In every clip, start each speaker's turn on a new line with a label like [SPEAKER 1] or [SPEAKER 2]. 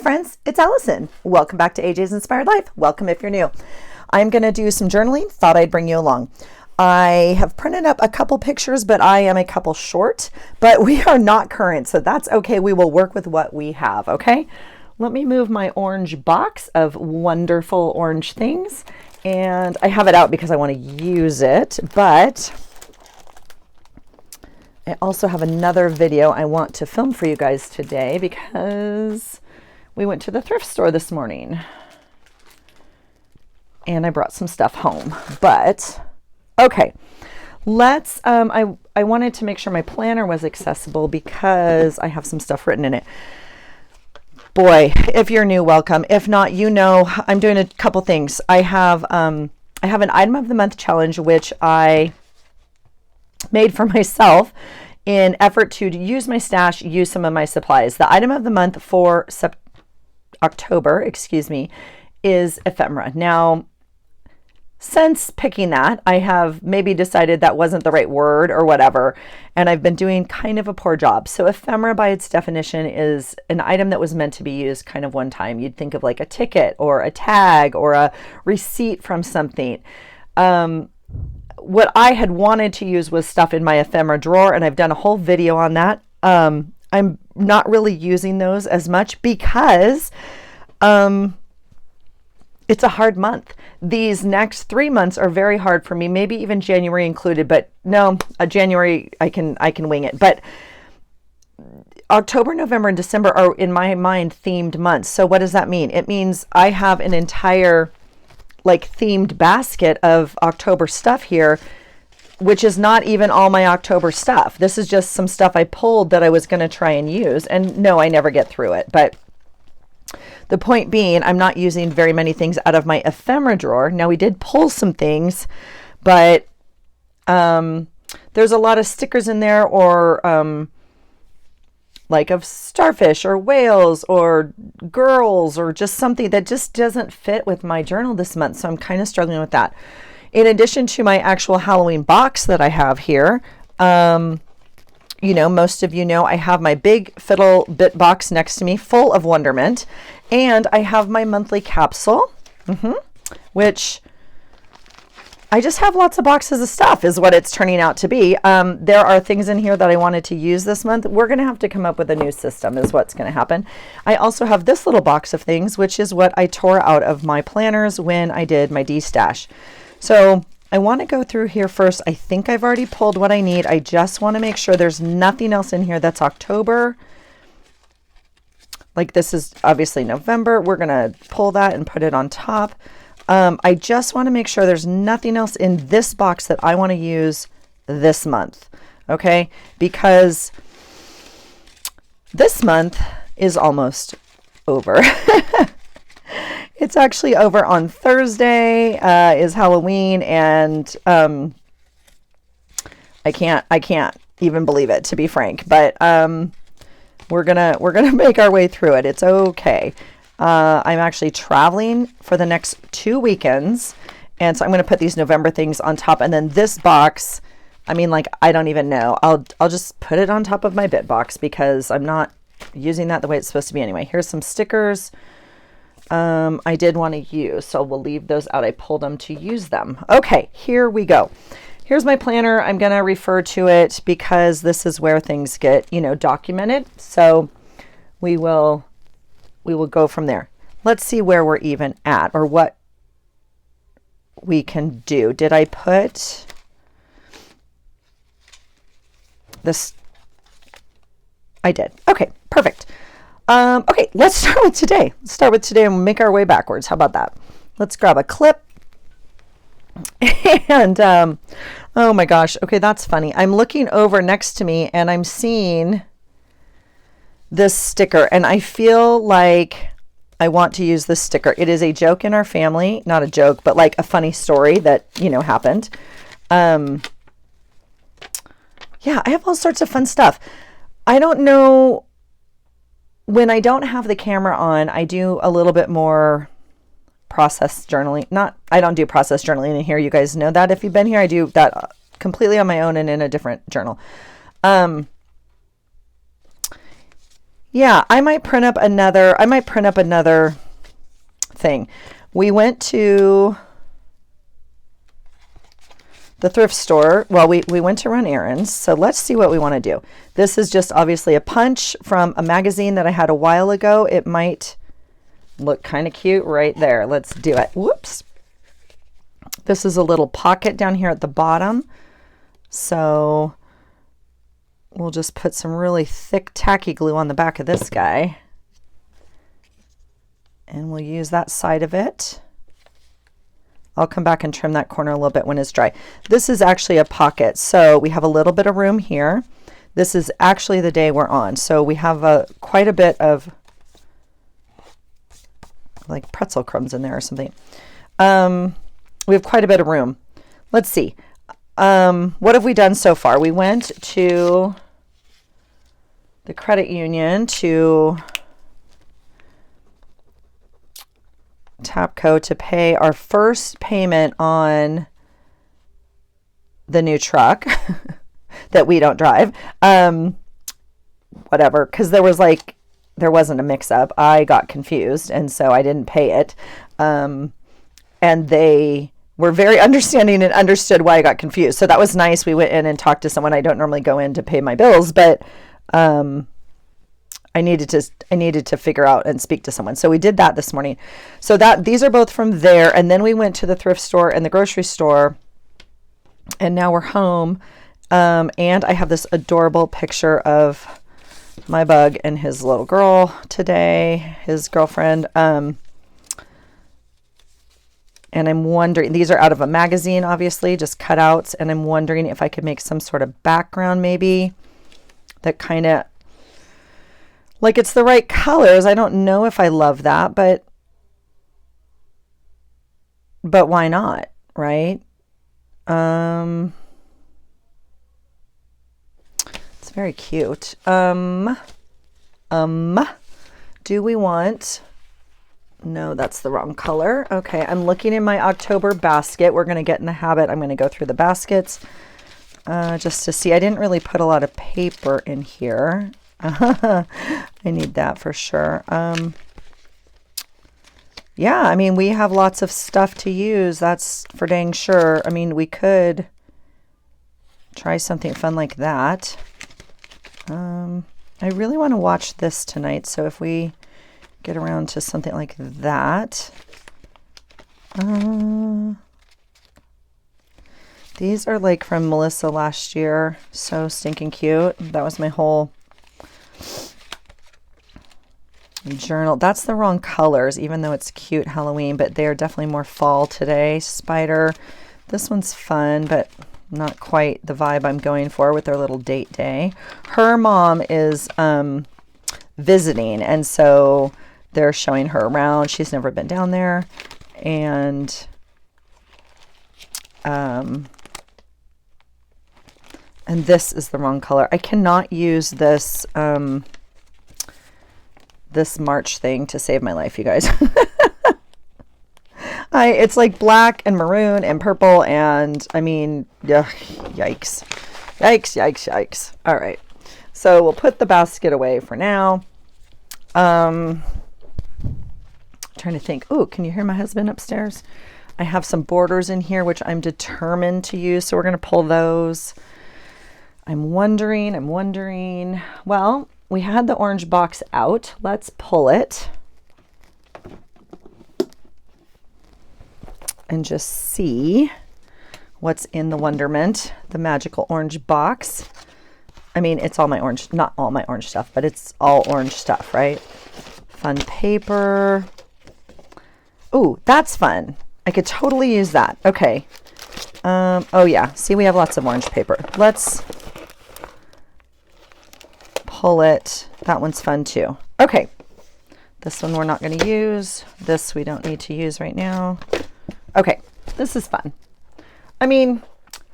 [SPEAKER 1] friends, it's Allison. Welcome back to AJ's Inspired Life. Welcome if you're new. I'm going to do some journaling. Thought I'd bring you along. I have printed up a couple pictures, but I am a couple short, but we are not current, so that's okay. We will work with what we have, okay? Let me move my orange box of wonderful orange things, and I have it out because I want to use it, but I also have another video I want to film for you guys today because we went to the thrift store this morning and I brought some stuff home. But okay, let's I wanted to make sure my planner was accessible because I have some stuff written in it. Boy, if you're new, welcome. If not, you know, I'm doing a couple things. I have an item of the month challenge which I made for myself in effort to use my stash, use some of my supplies. The item of the month for October, is ephemera. Now, since picking that, I have maybe decided that wasn't the right word or whatever, and I've been doing kind of a poor job. So ephemera by its definition is an item that was meant to be used kind of one time. You'd think of like a ticket or a tag or a receipt from something. What I had wanted to use was stuff in my ephemera drawer, and I've done a whole video on that. I'm not really using those as much because it's a hard month. These next 3 months are very hard for me, maybe even January included, but no, January I can wing it. But October, November, and December are, in my mind, themed months. So what does that mean? It means I have an entire themed basket of October stuff here, which is not even all my October stuff. This is just some stuff I pulled that I was going to try and use. And no, I never get through it. But the point being, I'm not using very many things out of my ephemera drawer. Now, we did pull some things, but there's a lot of stickers in there, or like of starfish or whales or girls, or just something that just doesn't fit with my journal this month. So I'm kind of struggling with that. In addition to my actual Halloween box that I have here, you know, most of you know I have my big fiddle bit box next to me full of wonderment, and I have my monthly capsule, which I just have lots of boxes of stuff is what it's turning out to be. There are things in here that I wanted to use this month. We're going to have to come up with a new system is what's going to happen. I also have this little box of things, which is what I tore out of my planners when I did my D-stash. So I want to go through here first. I think I've already pulled what I need. I just want to make sure there's nothing else in here that's October. Like this is obviously November. We're going to pull that and put it on top. I just want to make sure there's nothing else in this box that I want to use this month. Okay? Because this month is almost over. It's actually over on Thursday, is Halloween, and I can't even believe it, to be frank, but we're gonna make our way through it. It's okay. I'm actually traveling for the next 2 weekends, and so I'm going to put these November things on top, and then this box, I mean, like, I don't even know. I'll just put it on top of my bit box because I'm not using that the way it's supposed to be anyway. Here's some stickers I did want to use, so we'll leave those out. I pulled them to use them. Okay, here we go. Here's my planner. I'm going to refer to it because this is where things get, you know, documented. So we will go from there. Let's see where we're even at or what we can do. Did I put this? I did. Okay, perfect. Okay, let's start with today. Let's start with today and make our way backwards. How about that? Let's grab a clip. And, oh my gosh. Okay, that's funny. I'm looking over next to me and I'm seeing this sticker, and I feel like I want to use this sticker. It is a joke in our family, not a joke, but like a funny story that, you know, happened. Yeah, I have all sorts of fun stuff. I don't know, when I don't have the camera on, I do a little bit more process journaling. I don't do process journaling in here. You guys know that if you've been here. I do that completely on my own and in a different journal. Yeah, I might print up another thing. We went to the thrift store. Well, we went to run errands. So let's see what we want to do. This is just obviously a punch from a magazine that I had a while ago. It might look kind of cute right there. Let's do it. Whoops. This is a little pocket down here at the bottom. So we'll just put some really thick tacky glue on the back of this guy. And we'll use that side of it. I'll come back and trim that corner a little bit when it's dry. This is actually a pocket, so we have a little bit of room here. This is actually the day we're on, so we have quite a bit of like pretzel crumbs in there or something. We have quite a bit of room. Let's see. What have we done so far? We went to the credit union to Tapco to pay our first payment on the new truck that we don't drive. Whatever, because there wasn't a mix-up. I got confused, and so I didn't pay it. And they were very understanding and understood why I got confused. So that was nice. We went in and talked to someone. I don't normally go in to pay my bills, but I needed to figure out and speak to someone. So we did that this morning. So these are both from there. And then we went to the thrift store and the grocery store. And now we're home. And I have this adorable picture of my bug and his little girl today, his girlfriend. And I'm wondering, these are out of a magazine, obviously, just cutouts. And I'm wondering if I could make some sort of background maybe that kind of, like, it's the right colors. I don't know if I love that, but why not, right? It's very cute. Do we want, no, that's the wrong color. Okay, I'm looking in my October basket. We're going to get in the habit. I'm going to go through the baskets just to see. I didn't really put a lot of paper in here. I need that for sure. Yeah, I mean, we have lots of stuff to use. That's for dang sure. I mean, we could try something fun like that. I really want to watch this tonight. So if we get around to something like that. These are like from Melissa last year. So stinking cute. That was my whole journal. That's the wrong colors, even though it's cute Halloween, but they're definitely more fall today. Spider. This one's fun, but not quite the vibe I'm going for with their little date day. Her mom is visiting, and so they're showing her around. She's never been down there, and this is the wrong color. I cannot use this this March thing to save my life, you guys. It's like black and maroon and purple, and I mean, yeah, yikes. Yikes, yikes, yikes. All right. So we'll put the basket away for now. Trying to think. Oh, can you hear my husband upstairs? I have some borders in here, which I'm determined to use, so we're going to pull those. I'm wondering. Well, we had the orange box out. Let's pull it and just see what's in the wonderment, the magical orange box. I mean, it's all my orange, not all my orange stuff, but it's all orange stuff, right? Fun paper. Ooh, that's fun. I could totally use that. Okay. Oh yeah, see, we have lots of orange paper. Let's pull it. That one's fun too. Okay. This one we're not going to use. This we don't need to use right now. Okay. This is fun. I mean,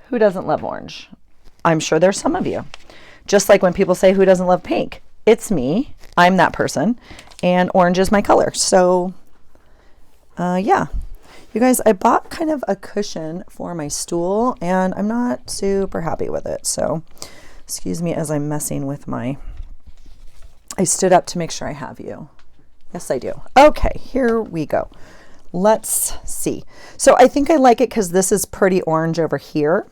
[SPEAKER 1] who doesn't love orange? I'm sure there's some of you. Just like when people say, who doesn't love pink? It's me. I'm that person. And orange is my color. So, yeah. You guys, I bought kind of a cushion for my stool, and I'm not super happy with it. So, excuse me as I'm messing with my I stood up to make sure I have you. Yes, I do. Okay, here we go. Let's see. So I think I like it because this is pretty orange over here.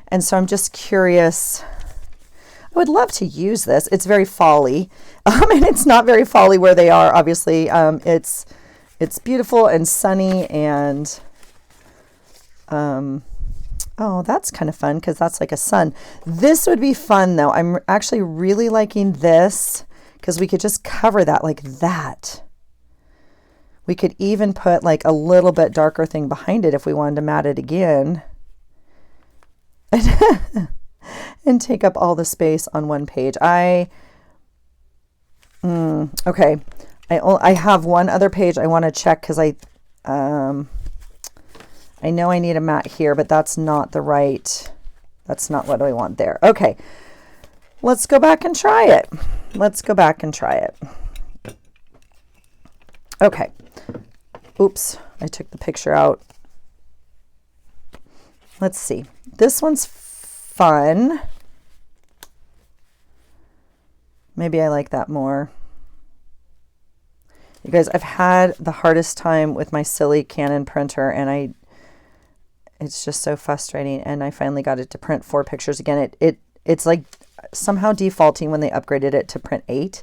[SPEAKER 1] And so I'm just curious. I would love to use this. It's very fall-y. And it's not very fall-y where they are, obviously. It's beautiful and sunny and oh, that's kind of fun because that's like a sun. This would be fun though. I'm actually really liking this because we could just cover that like that. We could even put like a little bit darker thing behind it if we wanted to mat it again. And take up all the space on one page. Okay. I have one other page I want to check because I know I need a mat here, but that's not the right, that's not what I want there. Okay. Let's go back and try it. Let's go back and try it. Okay. Oops, I took the picture out. Let's see. This one's fun. Maybe I like that more. You guys, I've had the hardest time with my silly Canon printer, and it's just so frustrating. And I finally got it to print 4 pictures again. It's like somehow defaulting when they upgraded it to print 8.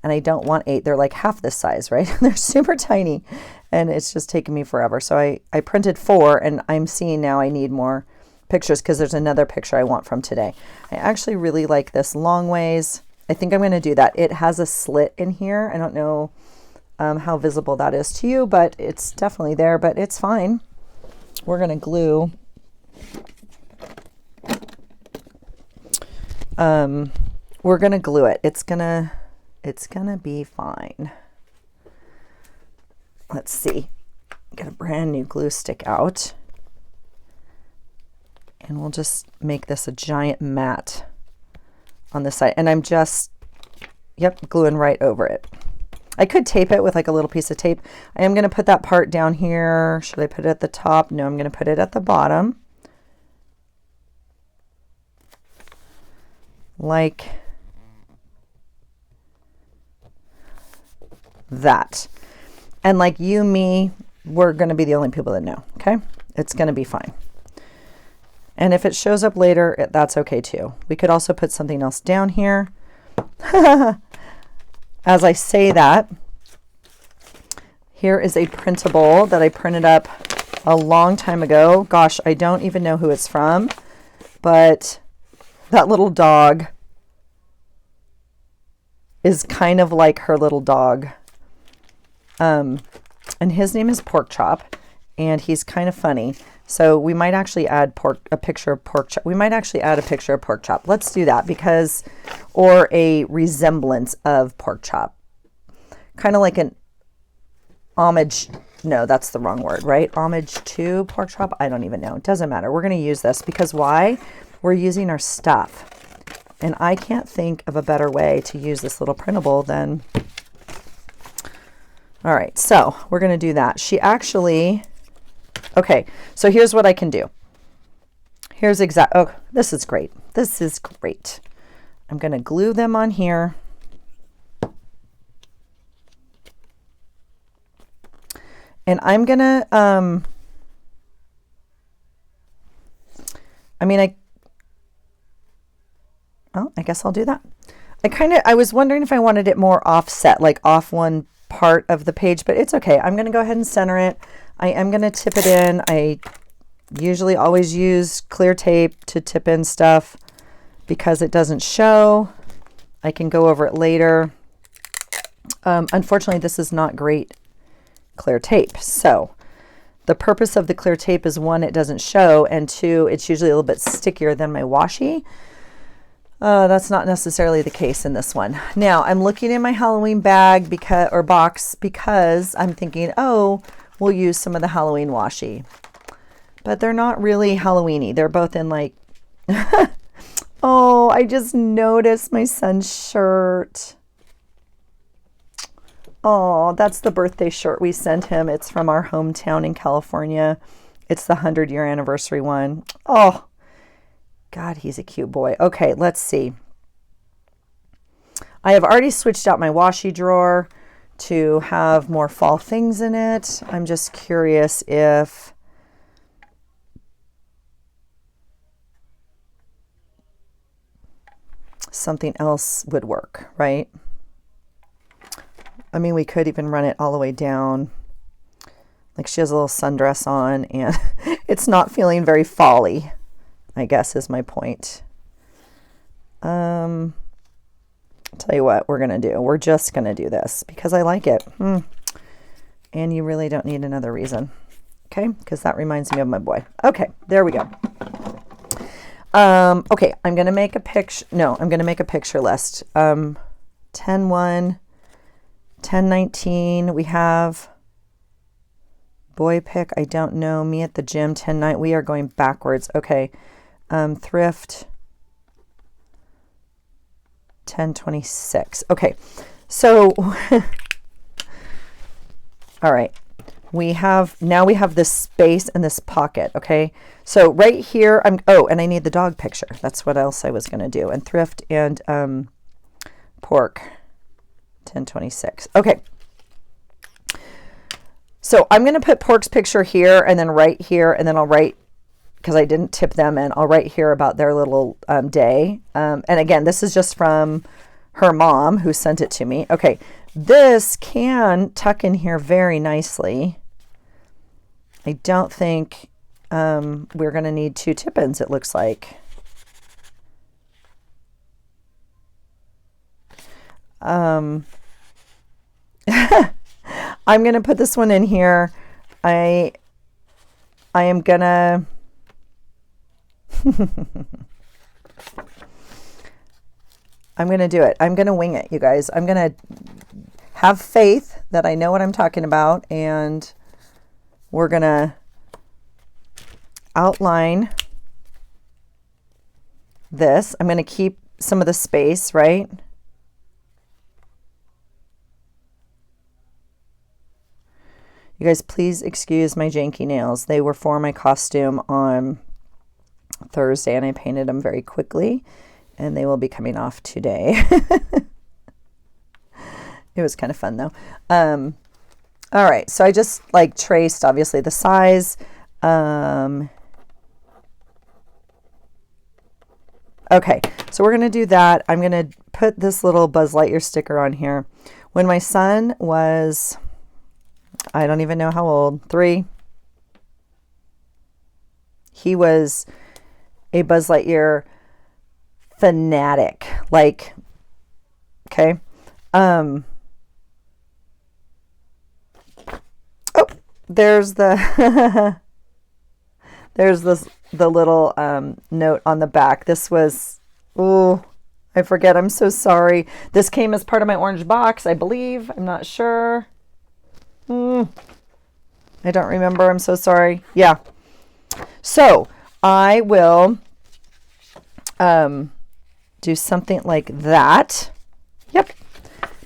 [SPEAKER 1] And I don't want 8. They're like half this size, right? They're super tiny. And it's just taken me forever. So I printed 4, and I'm seeing now I need more pictures because there's another picture I want from today. I actually really like this long ways. I think I'm going to do that. It has a slit in here. I don't know how visible that is to you, but it's definitely there, but it's fine. We're going to glue. We're going to glue it. It's going to be fine. Let's see. Get a brand new glue stick out. And we'll just make this a giant mat on the side. And I'm just, gluing right over it. I could tape it with like a little piece of tape. I am going to put that part down here. Should I put it at the top? No, I'm going to put it at the bottom. Like that. And like you, me, we're going to be the only people that know, okay? It's going to be fine. And if it shows up later, that's okay too. We could also put something else down here. As I say that, here is a printable that I printed up a long time ago. Gosh, I don't even know who it's from, but that little dog is kind of like her little dog. And his name is Pork Chop, and he's kind of funny. So we might actually add a picture of Pork Chop. We might actually add a picture of Pork Chop. Let's do that or a resemblance of Pork Chop. Kind of like an homage. No, that's the wrong word, right? Homage to Pork Chop. I don't even know. It doesn't matter. We're going to use this because why? We're using our stuff. And I can't think of a better way to use this little printable than... All right, so we're going to do that. She actually... Okay, so here's what I can do. Here's oh, this is great. This is great. I'm going to glue them on here. And I'm going to, I guess I'll do that. I was wondering if I wanted it more offset, like off one part of the page, but it's okay. I'm going to go ahead and center it. I am going to tip it in. I usually always use clear tape to tip in stuff because it doesn't show. I can go over it later. Unfortunately, this is not great clear tape. So the purpose of the clear tape is 1, it doesn't show, and 2, it's usually a little bit stickier than my washi. That's not necessarily the case in this one. Now I'm looking in my Halloween bag box because I'm thinking, oh, we'll use some of the Halloween washi, but they're not really Halloweeny. They're both in like, oh, I just noticed my son's shirt. Oh, that's the birthday shirt we sent him. It's from our hometown in California. It's the 100-year anniversary one. Oh, God, he's a cute boy. Okay, let's see. I have already switched out my washi drawer to have more fall things in it. I'm just curious if something else would work, right? I mean, we could even run it all the way down. Like she has a little sundress on and it's not feeling very fall-y, I guess is my point. I'll tell you what we're going to do. We're just going to do this because I like it. And you really don't need another reason. Okay, because that reminds me of my boy. Okay, there we go. Okay, I'm going to make a picture. No, I'm going to make a picture list. 10-1, 10-19. We have boy pick. I don't know. Me at the gym. 10-9. We are going backwards. Okay. Thrift. 10-26. Okay. So, all right. We have this space and this pocket. Okay. So right here, and I need the dog picture. That's what else I was going to do. And thrift and, pork. 10-26. Okay. So I'm going to put pork's picture here and then right here, and then I'll write, because I didn't tip them in, I'll write here about their little day. And again, this is just from her mom who sent it to me. Okay, this can tuck in here very nicely. I don't think we're going to need 2 tip-ins, it looks like. I'm going to put this one in here. I am going to I'm going to do it. I'm going to wing it, you guys. I'm going to have faith that I know what I'm talking about, and we're going to outline this. I'm going to keep some of the space, right? You guys, please excuse my janky nails. They were for my costume on Thursday, and I painted them very quickly, and they will be coming off today. It was kind of fun, though. All right, so I just like traced, obviously, the size. Okay, so we're going to do that. I'm going to put this little Buzz Lightyear sticker on here. When my son was, I don't even know how old, 3, he was a Buzz Lightyear fanatic. Like, okay. Oh, there's the there's the little note on the back. This was, oh, I forget. I'm so sorry. This came as part of my orange box, I believe. I'm not sure. I don't remember. I'm so sorry. Yeah. So I will do something like that. Yep.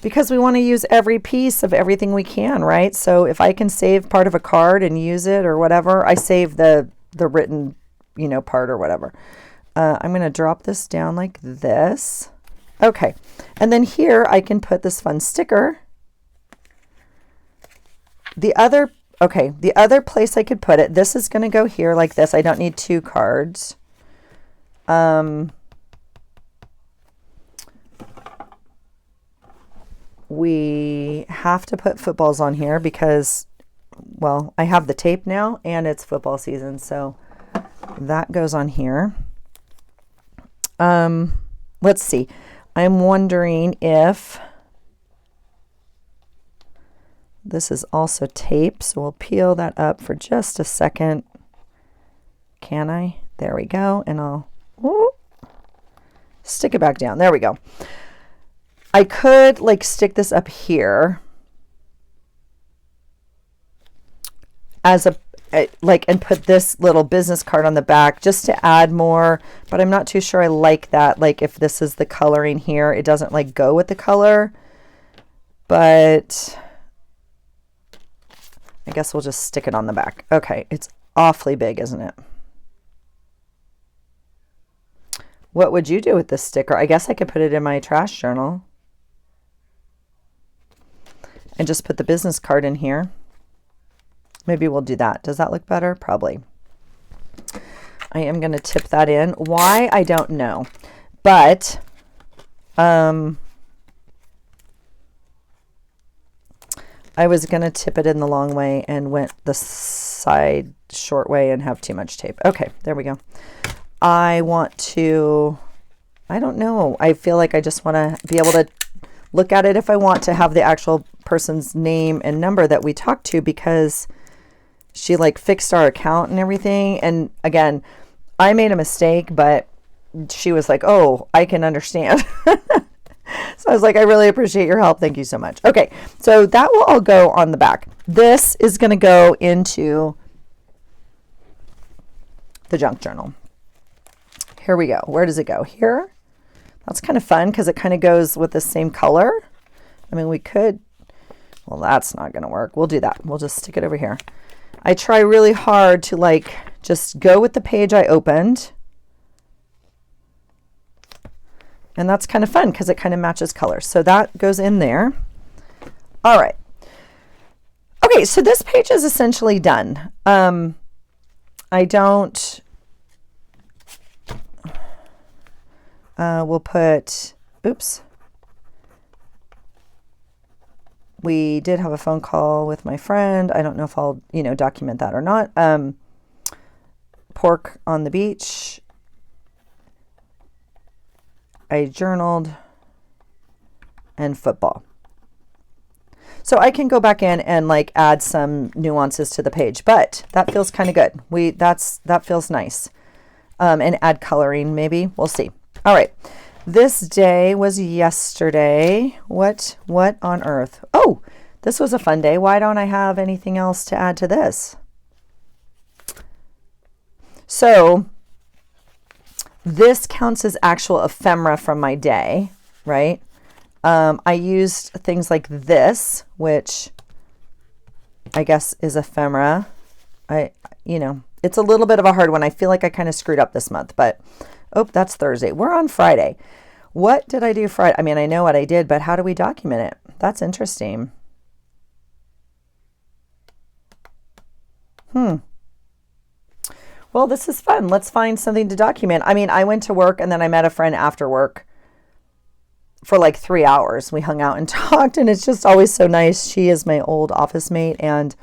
[SPEAKER 1] Because we want to use every piece of everything we can, right? So if I can save part of a card and use it or whatever, I save the written, part or whatever. I'm going to drop this down like this. Okay. And then here I can put this fun sticker. The other place I could put it, this is going to go here like this. I don't need 2 cards. We have to put footballs on here because, well, I have the tape now and it's football season, so that goes on here. Let's see. I'm wondering if this is also tape, so we'll peel that up for just a second. Can I? There we go. And I'll stick it back down. There we go. I could like stick this up here as a and put this little business card on the back just to add more, but I'm not too sure I like that. Like if this is the coloring here, it doesn't like go with the color, but I guess we'll just stick it on the back. Okay, it's awfully big, isn't it? What would you do with this sticker? I guess I could put it in my trash journal. and just put the business card in here. Maybe we'll do that. Does that look better? Probably. I am going to tip that in. Why? I don't know. But I was going to tip it in the long way and went the side short way and have too much tape. Okay, there we go. I want to, I don't know. I feel like I just want to be able to look at it if I want to have the actual person's name and number that we talked to, because she like fixed our account and everything. And again, I made a mistake, but she was like, oh, I can understand. So I was like, I really appreciate your help. Thank you so much. Okay, so that will all go on the back. This is going to go into the junk journal. Here we go. Where does it go? Here. That's kind of fun because it kind of goes with the same color. I mean, we could, well, that's not going to work. We'll do that. We'll just stick it over here. I try really hard to like just go with the page I opened. And that's kind of fun because it kind of matches colors. So that goes in there. All right. Okay, so this page is essentially done. I don't, we'll put, oops. We did have a phone call with my friend. I don't know if I'll, document that or not. Pork on the beach. I journaled, and football. So I can go back in and like add some nuances to the page, but that feels kind of good. That feels nice. And add coloring maybe. We'll see. All right. This day was yesterday. What on earth? Oh, this was a fun day. Why don't I have anything else to add to this? So this counts as actual ephemera from my day, right? I used things like this, which I guess is ephemera. It's a little bit of a hard one. I feel like I kind of screwed up this month, but oh, that's Thursday. We're on Friday. What did I do Friday? I mean, I know what I did, but how do we document it? That's interesting. Well, this is fun. Let's find something to document. I mean, I went to work and then I met a friend after work for like 3 hours. We hung out and talked, and it's just always so nice. She is my old office mate, and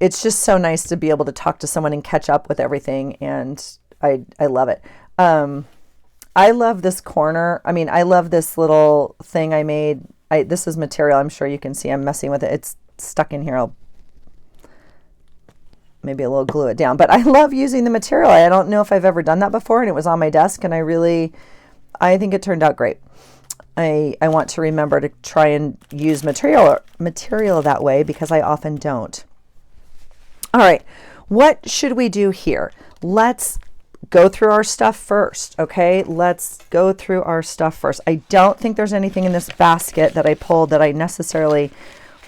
[SPEAKER 1] it's just so nice to be able to talk to someone and catch up with everything, and I love it. I love this corner. I mean, I love this little thing I made. This is material. I'm sure you can see I'm messing with it. It's stuck in here. I'll maybe a little glue it down, but I love using the material. I don't know if I've ever done that before, and it was on my desk, and I think it turned out great. I want to remember to try and use material that way, because I often don't. All right, what should we do here? Let's go through our stuff first, okay? Let's go through our stuff first. I don't think there's anything in this basket that I pulled that I necessarily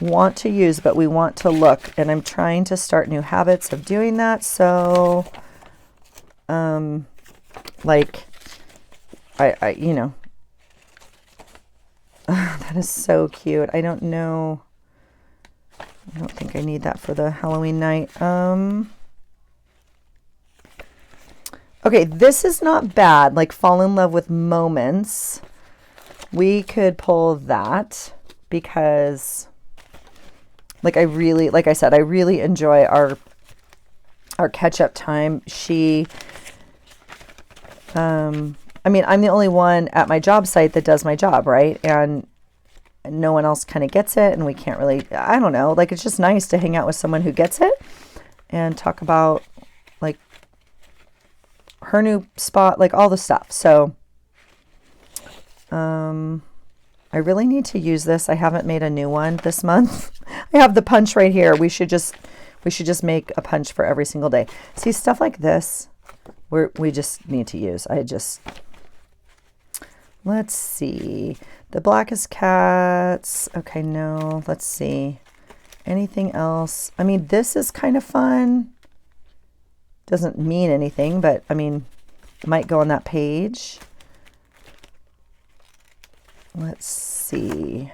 [SPEAKER 1] want to use, but we want to look, and I'm trying to start new habits of doing that. So like I that is so cute. I don't know, I don't think I need that for the Halloween night. Okay, this is not bad. Like fall in love with moments. We could pull that because like I said, I really enjoy our catch-up time. I mean, I'm the only one at my job site that does my job, right? And no one else kind of gets it, and we can't really, I don't know, like it's just nice to hang out with someone who gets it and talk about like her new spot, like all the stuff. So I really need to use this. I haven't made a new one this month. I have the punch right here. We should just make a punch for every single day. See, stuff like this, we just need to use. Let's see. The blackest cats. Okay, no. Let's see. Anything else? I mean, this is kind of fun. Doesn't mean anything, but I mean, it might go on that page. Let's see.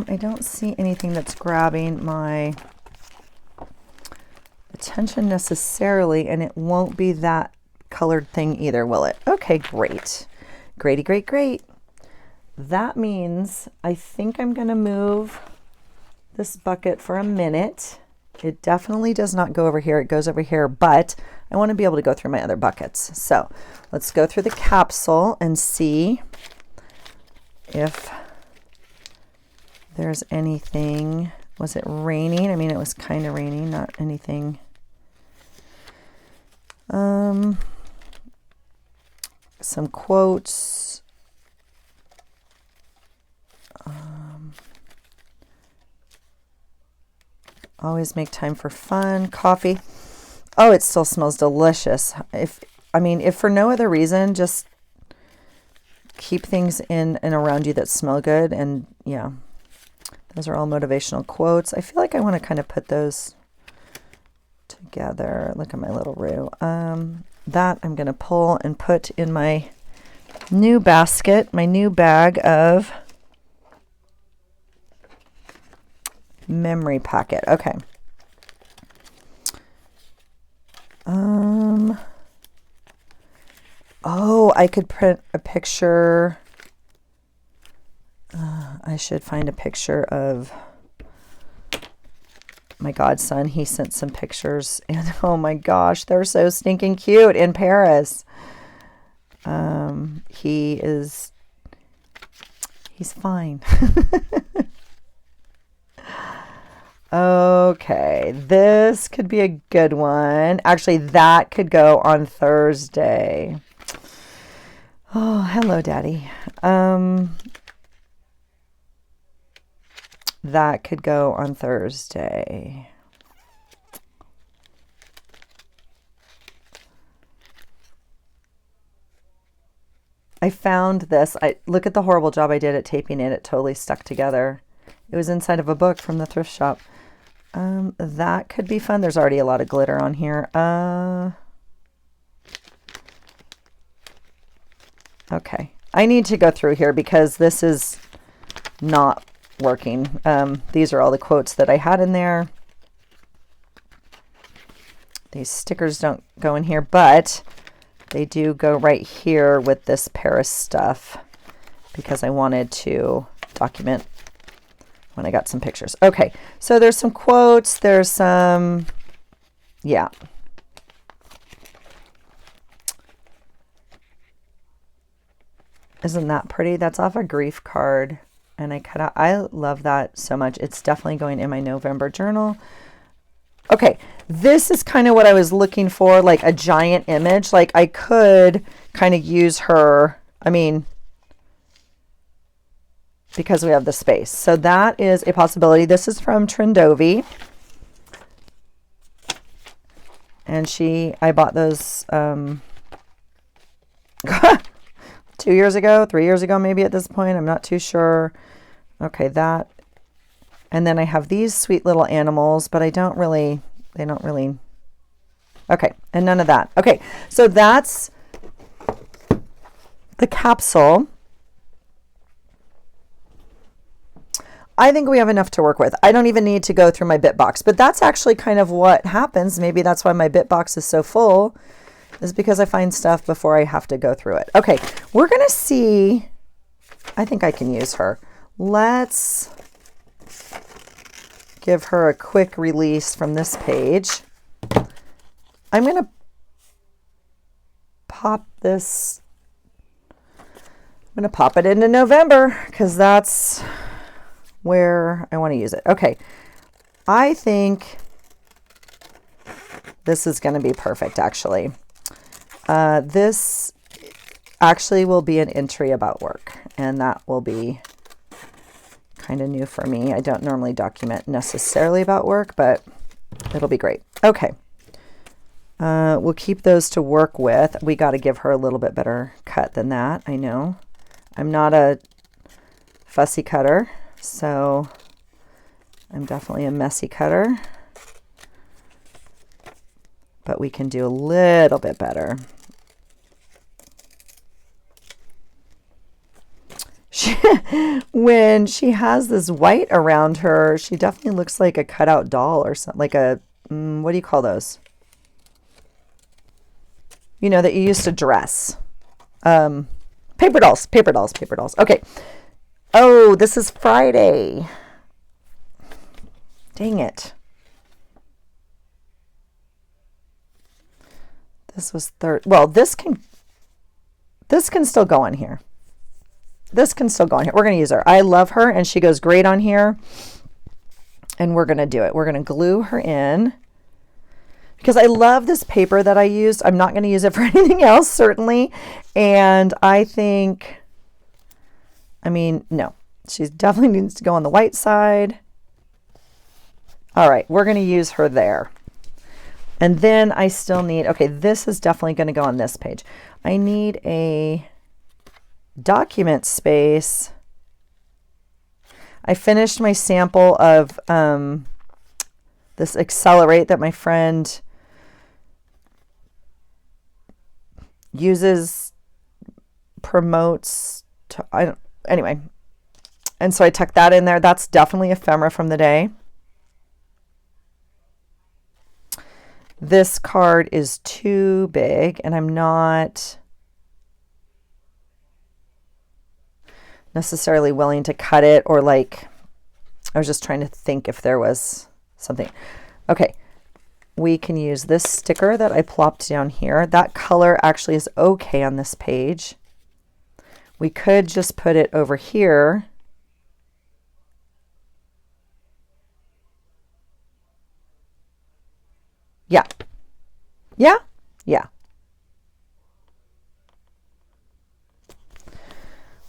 [SPEAKER 1] I don't see anything that's grabbing my attention necessarily, and it won't be that colored thing either, will it? Okay, great. Great, great, great. That means I think I'm going to move this bucket for a minute. It definitely does not go over here. It goes over here, but I want to be able to go through my other buckets. So let's go through the capsule and see if there's anything. Was it raining? I mean, it was kind of raining, not anything. Some quotes. Always make time for fun. Coffee. Oh, it still smells delicious. If for no other reason, just keep things in and around you that smell good. And yeah, those are all motivational quotes. I feel like I want to kind of put those together. Look at my little roux. That I'm going to pull and put in my new basket, my new bag of memory packet. Okay. Oh, I could print a picture. I should find a picture of my godson. He sent some pictures, and oh my gosh, they're so stinking cute in Paris. He's fine. Okay, this could be a good one. Actually, that could go on Thursday. Oh, hello, Daddy. That could go on Thursday. I found this. Look at the horrible job I did at taping it. It totally stuck together. It was inside of a book from the thrift shop. That could be fun. There's already a lot of glitter on here. Okay. I need to go through here because this is not working. These are all the quotes that I had in there. These stickers don't go in here, but they do go right here with this Paris stuff because I wanted to document when I got some pictures. Okay, so there's some quotes. There's some, yeah. Isn't that pretty? That's off a grief card. And I cut out, I love that so much. It's definitely going in my November journal. Okay, this is kind of what I was looking for, like a giant image. Like I could kind of use her, I mean, because we have the space. So that is a possibility. This is from Trendovi. And I bought those 2 years ago, 3 years ago, maybe at this point. I'm not too sure. Okay, that. And then I have these sweet little animals, but they don't really. Okay, and none of that. Okay, so that's the capsule. I think we have enough to work with. I don't even need to go through my bit box, but that's actually kind of what happens. Maybe that's why my bit box is so full, is because I find stuff before I have to go through it. Okay, we're going to see. I think I can use her. Let's give her a quick release from this page. I'm going to pop this. I'm going to pop it into November because that's where I want to use it. Okay, I think this is going to be perfect, actually. This actually will be an entry about work, and that will be kind of new for me. I don't normally document necessarily about work, but it'll be great. Okay. We'll keep those to work with. We got to give her a little bit better cut than that. I know. I'm not a fussy cutter, so I'm definitely a messy cutter, but we can do a little bit better. when she has this white around her, she definitely looks like a cutout doll or something, like a, what do you call those? You know, that you used to dress. Paper dolls, paper dolls, paper dolls. Okay. Oh, this is Friday. Dang it. This was third. Well, this can still go on here. This can still go on here. We're going to use her. I love her, and she goes great on here. And we're going to do it. We're going to glue her in. Because I love this paper that I used. I'm not going to use it for anything else, certainly. And I think, I mean, no. She definitely needs to go on the white side. All right, we're going to use her there. And then I still need, okay, this is definitely going to go on this page. I need a document space. I finished my sample of this Accelerate that my friend uses, promotes, anyway. And so I tucked that in there. That's definitely ephemera from the day. This card is too big, and I'm not necessarily willing to cut it, or like, I was just trying to think if there was something. Okay, we can use this sticker that I plopped down here. That color actually is okay on this page. We could just put it over here. Yeah. Yeah? Yeah.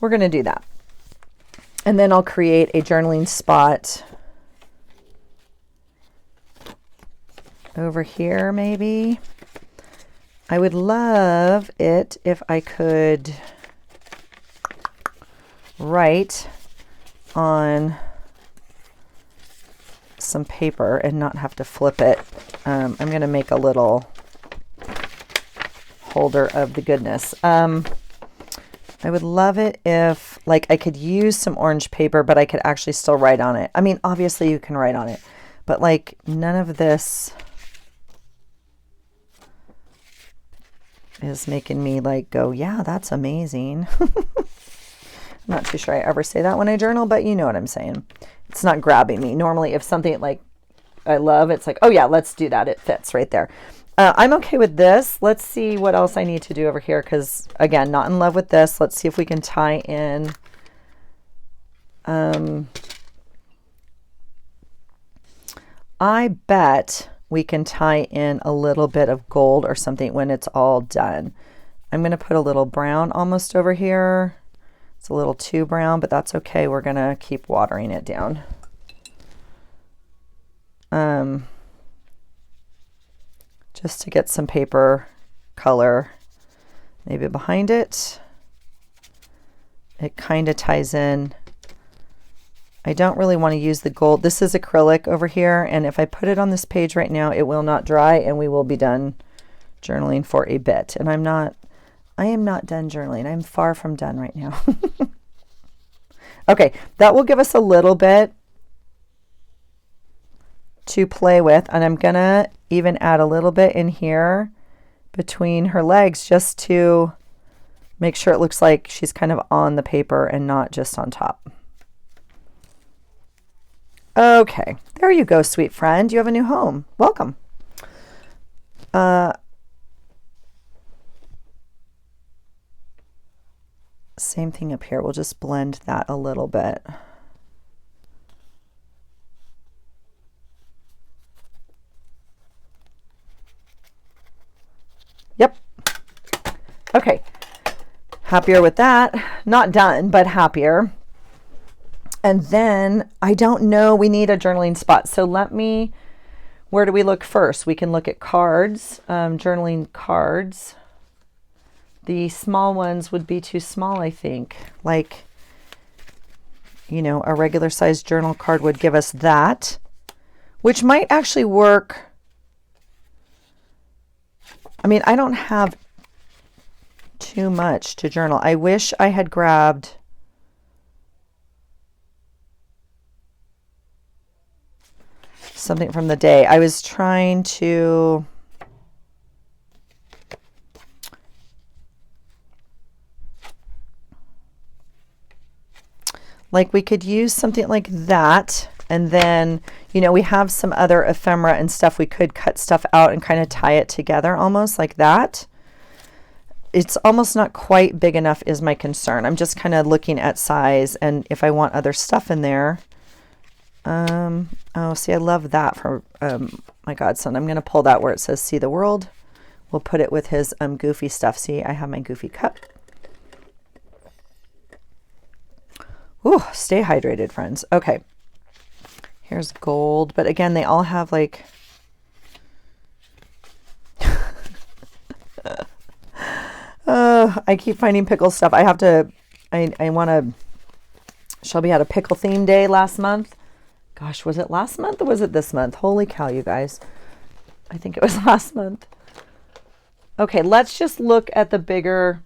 [SPEAKER 1] We're going to do that. And then I'll create a journaling spot over here, maybe. I would love it if I could write on some paper and not have to flip it. I'm going to make a little holder of the goodness. I would love it if, like, I could use some orange paper, but I could actually still write on it. I mean, obviously you can write on it, but like none of this is making me like go, yeah, that's amazing. I'm not too sure I ever say that when I journal, but you know what I'm saying. It's not grabbing me. Normally, if something like I love, it's like, oh yeah, let's do that. It fits right there. I'm okay with this. Let's see what else I need to do over here, because again, not in love with this. Let's see if we can tie in I bet we can tie in a little bit of gold or something when it's all done. I'm going to put a little brown almost over here. It's a little too brown, but that's okay. We're going to keep watering it down. Just to get some paper color maybe behind it. It kind of ties in. I don't really want to use the gold. This is acrylic over here, and if I put it on this page right now, it will not dry, and we will be done journaling for a bit. And I am not done journaling. I'm far from done right now. Okay, that will give us a little bit to play with, and I'm gonna even add a little bit in here between her legs just to make sure it looks like she's kind of on the paper and not just on top. Okay, there you go, sweet friend. You have a new home. Welcome. Same thing up here. We'll just blend that a little bit. Yep. Okay. Happier with that. Not done, but happier. And then I don't know, we need a journaling spot. So where do we look first? We can look at cards, journaling cards. The small ones would be too small, I think. Like, you know, a regular size journal card would give us that, which might actually work. I mean, I don't have too much to journal. I wish I had grabbed something from the day. I was trying to... Like we could use something like that. And then, you know, we have some other ephemera and stuff. We could cut stuff out and kind of tie it together almost like that. It's almost not quite big enough is my concern. I'm just kind of looking at size and if I want other stuff in there. Oh, see, I love that for my godson. I'm going to pull that where it says see the world. We'll put it with his goofy stuff. See, I have my goofy cup. Ooh, stay hydrated, friends. Okay. Here's gold. But again, they all have like... I keep finding pickle stuff. I have to... I want to... Shelby had a pickle theme day last month. Gosh, was it last month or was it this month? Holy cow, you guys. I think it was last month. Okay, let's just look at the bigger...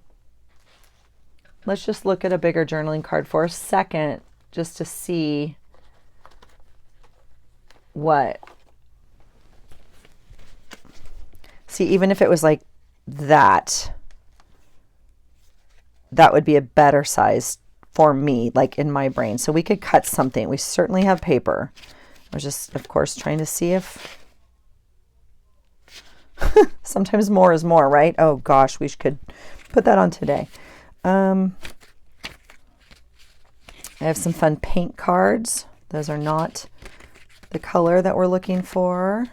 [SPEAKER 1] Let's just look at a bigger journaling card for a second just to see what. See, even if it was like that, that would be a better size for me, like in my brain. So we could cut something. We certainly have paper. I was just, of course, trying to see if sometimes more is more, right? Oh gosh, we could put that on today. I have some fun paint cards. Those are not the color that we're looking for.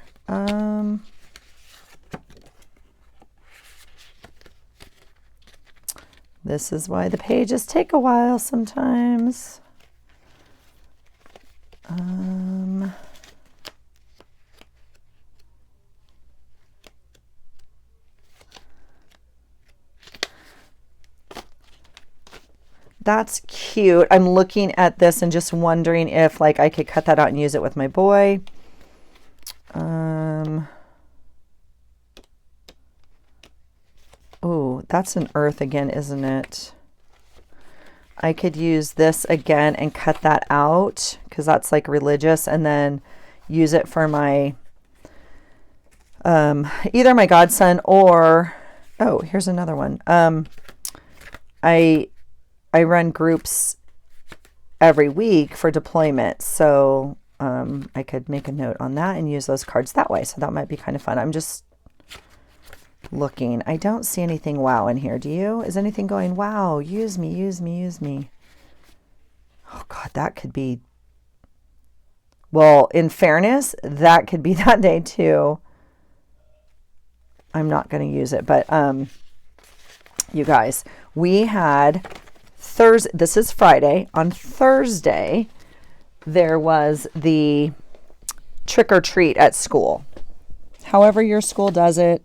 [SPEAKER 1] This is why the pages take a while sometimes. That's cute. I'm looking at this and just wondering if like I could cut that out and use it with my boy. Oh, that's an earth again, isn't it? I could use this again and cut that out because that's like religious, and then use it for my either my godson or, oh, here's another one. I run groups every week for deployment, so I could make a note on that and use those cards that way. So that might be kind of fun. I'm just looking. I don't see anything wow in here. Do you? Is anything going, wow, use me, use me, use me? Oh God, that could be, well, in fairness, that could be that day too. I'm not going to use it, but you guys, we had Thursday, this is Friday. On Thursday, there was the trick or treat at school. However your school does it.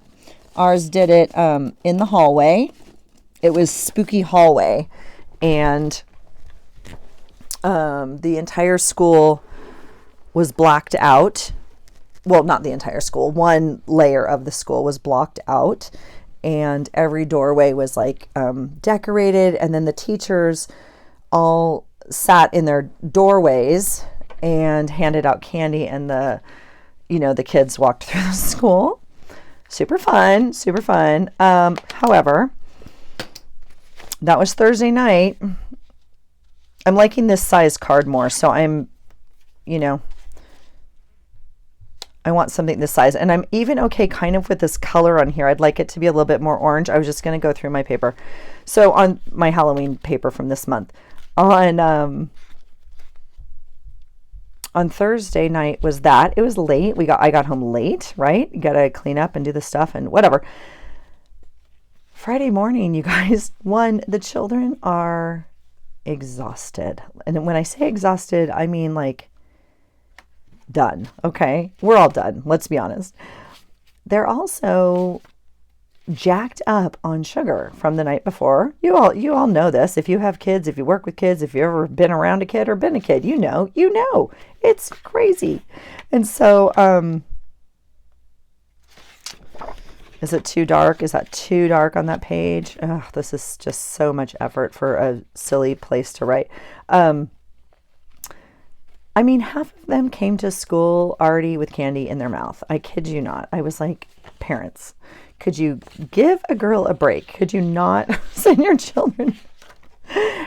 [SPEAKER 1] Ours did it in the hallway. It was spooky hallway. And the entire school was blacked out. Well, not the entire school. One layer of the school was blocked out. And every doorway was like decorated. And then the teachers all sat in their doorways and handed out candy. And the kids walked through the school. Super fun, super fun. However, that was Thursday night. I'm liking this size card more. So I'm, I want something this size. And I'm even okay kind of with this color on here. I'd like it to be a little bit more orange. I was just going to go through my paper. So on my Halloween paper from this month. On Thursday night was that. It was late. I got home late, right? You got to clean up and do the stuff and whatever. Friday morning, you guys, the children are exhausted. And when I say exhausted, I mean like done. Okay. We're all done. Let's be honest. They're also jacked up on sugar from the night before. You all know this. If you have kids, if you work with kids, if you've ever been around a kid or been a kid, you know, it's crazy. And so, is it too dark? Is that too dark on that page? Oh, this is just so much effort for a silly place to write. I mean, half of them came to school already with candy in their mouth. I kid you not. I was like, parents, could you give a girl a break? Could you not send your children?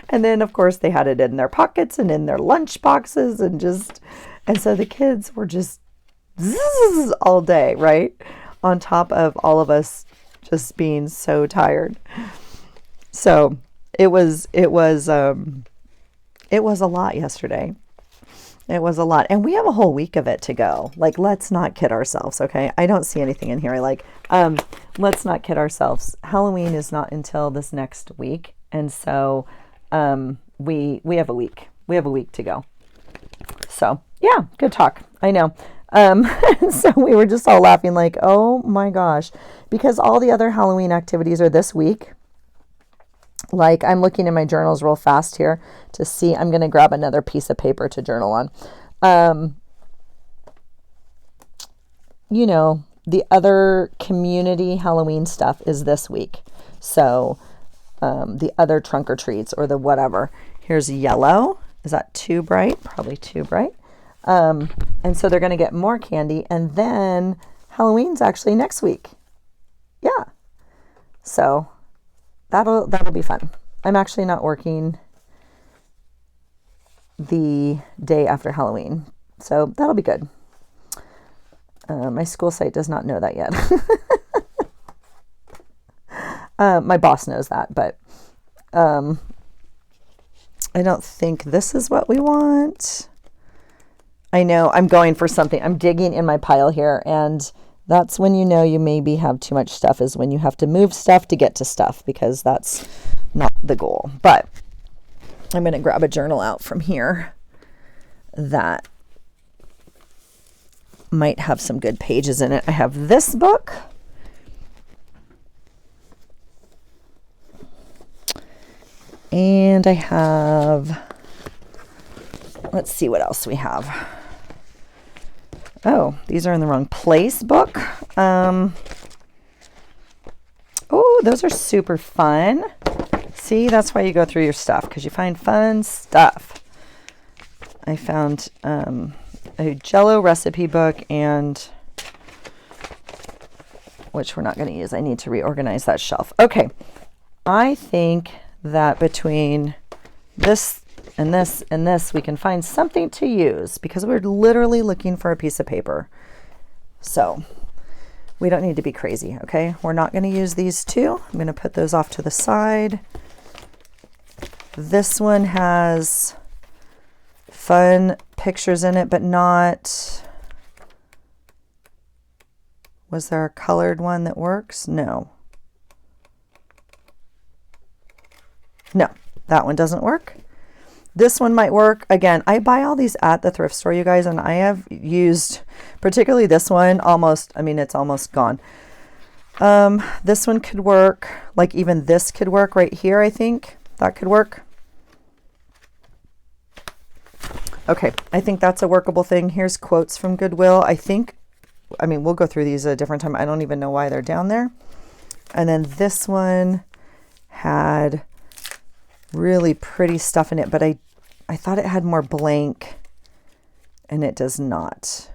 [SPEAKER 1] And then, of course, they had it in their pockets and in their lunch boxes and so the kids were just zzz all day, right? On top of all of us just being so tired. So it was a lot yesterday. It was a lot. And we have a whole week of it to go. Like, let's not kid ourselves, okay? I don't see anything in here. Let's not kid ourselves. Halloween is not until this next week. And so we have a week. We have a week to go. So, yeah, good talk. I know. So we were just all laughing like, oh my gosh, because all the other Halloween activities are this week. Like, I'm looking in my journals real fast here to see. I'm going to grab another piece of paper to journal on. The other community Halloween stuff is this week. So the other trunk or treats or the whatever. Here's yellow. Is that too bright? Probably too bright. And so they're going to get more candy. And then Halloween's actually next week. Yeah. So that'll be fun. I'm actually not working the day after Halloween. So that'll be good. My school site does not know that yet. My boss knows that, but I don't think this is what we want. I know I'm going for something. I'm digging in my pile here, and that's when you know you maybe have too much stuff, is when you have to move stuff to get to stuff, because that's not the goal. But I'm going to grab a journal out from here that might have some good pages in it. I have this book. And I have, let's see what else we have. Oh, these are in the wrong place book. Oh, those are super fun. See, that's why you go through your stuff, because you find fun stuff. I found a Jell-O recipe book, and which we're not going to use. I need to reorganize that shelf. Okay, I think that between this and this and this, we can find something to use, because we're literally looking for a piece of paper. So we don't need to be crazy, okay? We're not going to use these two. I'm going to put those off to the side. This one has fun pictures in it, but not... Was there a colored one that works? No. No, that one doesn't work. This one might work. Again, I buy all these at the thrift store, you guys, and I have used, particularly this one, it's almost gone. This one could work. Like, even this could work right here, I think. That could work. Okay, I think that's a workable thing. Here's quotes from Goodwill. We'll go through these at a different time. I don't even know why they're down there. And then this one had really pretty stuff in it, but I thought it had more blank, and it does not.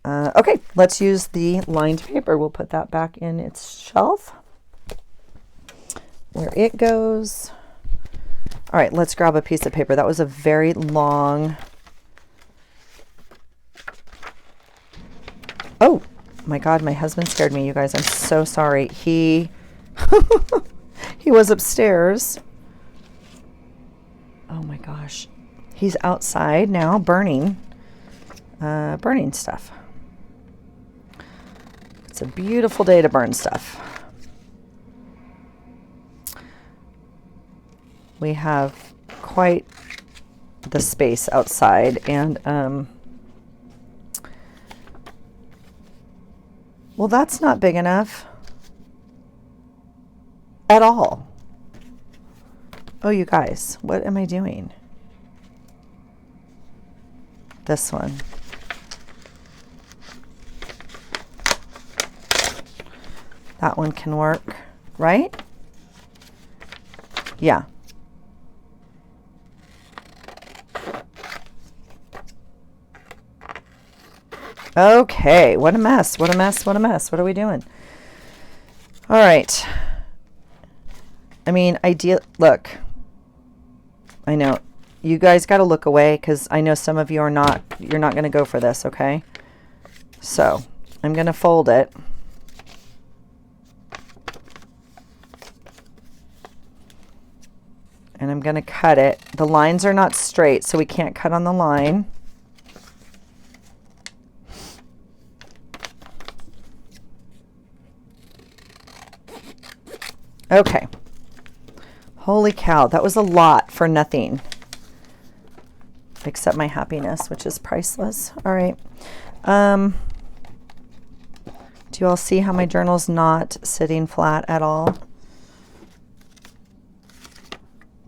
[SPEAKER 1] Okay, let's use the lined paper. We'll put that back in its shelf where it goes. All right, let's grab a piece of paper. That was a very long... Oh, my God, my husband scared me, you guys. I'm so sorry. He was upstairs. Oh my gosh. He's outside now burning stuff. It's a beautiful day to burn stuff. We have quite the space outside, and well, that's not big enough at all. Oh, you guys, what am I doing? This one. That one can work, right? Okay, what a mess, what a mess, what a mess. What are we doing? All right. I mean, look, I know you guys got to look away because I know some of you are not, you're not going to go for this, okay? So I'm going to fold it. And I'm going to cut it. The lines are not straight, so we can't cut on the line. Okay. Holy cow, that was a lot for nothing. Except my happiness, which is priceless. All right. Do you all see how my journal's not sitting flat at all?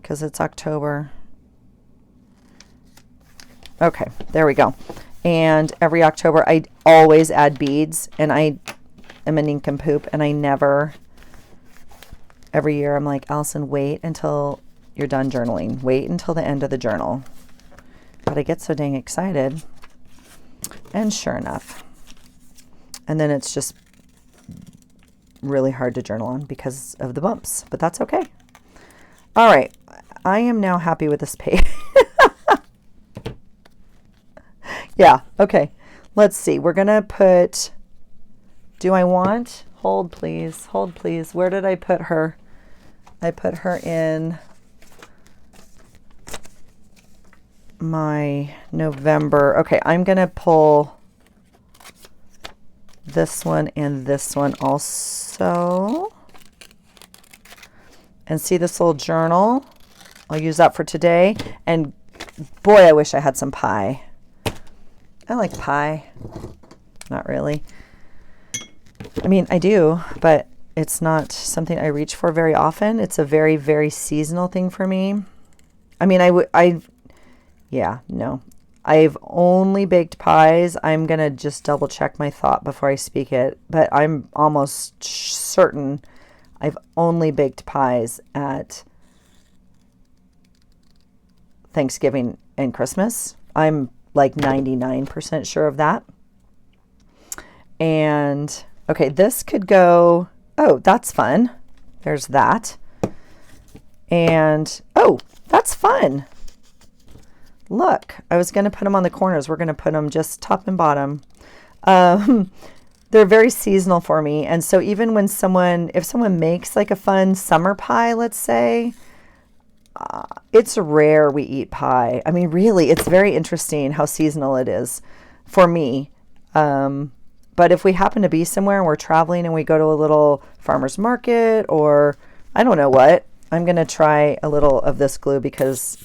[SPEAKER 1] Because it's October. Okay, there we go. And every October, I always add beads, and I am a nincompoop, and I never... Every year I'm like, Allison, wait until you're done journaling. Wait until the end of the journal. But I get so dang excited. And sure enough. And then it's just really hard to journal on because of the bumps. But that's okay. All right. I am now happy with this page. Yeah. Okay. Let's see. We're going to put... Do I want... Hold, please. Hold, please. Where did I put her? I put her in my November. Okay, I'm going to pull this one and this one also. And see this little journal? I'll use that for today. And boy, I wish I had some pie. I like pie. Not really. I mean, I do, but it's not something I reach for very often. It's a very, very seasonal thing for me. I mean, yeah, no. I've only baked pies. I'm going to just double check my thought before I speak it, but I'm almost certain I've only baked pies at Thanksgiving and Christmas. I'm like 99% sure of that. And okay, this could go, oh, that's fun. There's that. And, oh, that's fun. Look, I was going to put them on the corners. We're going to put them just top and bottom. They're very seasonal for me. And so even when if someone makes like a fun summer pie, let's say, it's rare we eat pie. I mean, really, it's very interesting how seasonal it is for me. But if we happen to be somewhere and we're traveling and we go to a little farmer's market or I don't know what, I'm going to try a little of this glue because